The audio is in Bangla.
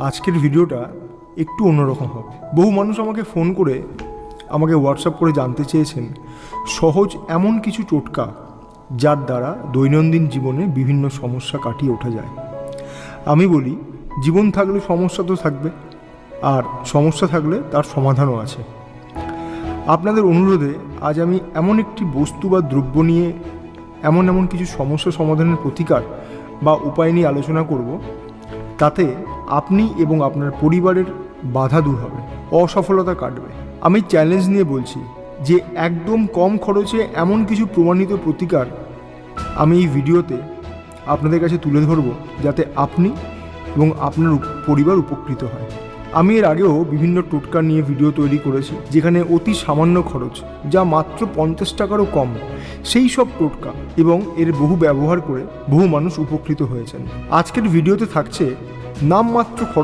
আজকের ভিডিওটা একটু অন্যরকম হবে। বহু মানুষ আমাকে ফোন করে আমাকে হোয়াটসঅ্যাপ করে জানতে চেয়েছেন সহজ এমন কিছু টোটকা যার দ্বারা দৈনন্দিন জীবনে বিভিন্ন সমস্যা কাটিয়ে ওঠা যায়। আমি বলি, জীবন থাকলে সমস্যা তো থাকবে, আর সমস্যা থাকলে তার সমাধানও আছে। আপনাদের অনুরোধে আজ আমি এমন একটি বস্তু বা দ্রব্য নিয়ে এমন কিছু সমস্যা সমাধানের প্রতিকার বা উপায় নিয়ে আলোচনা করব, তাতে আপনি এবং আপনার পরিবারের বাধা দূর হবে, অসফলতা কাটবে। আমি চ্যালেঞ্জ নিয়ে বলছি যে একদম কম খরচে এমন কিছু প্রমাণিত প্রতিকার আমি এই ভিডিওতে আপনাদের কাছে তুলে ধরব, যাতে আপনি এবং আপনার পরিবার উপকৃত হয়। আমি এর আগেও বিভিন্ন টোটকা নিয়ে ভিডিও তৈরি করেছি, যেখানে অতি সামান্য খরচ, যা মাত্র 50 টাকারও কম, সেই সব টোটকা এবং এর বহু ব্যবহার করে বহু মানুষ উপকৃত হয়েছেন। আজকের ভিডিওতে থাকছে নামমাত্র খরচ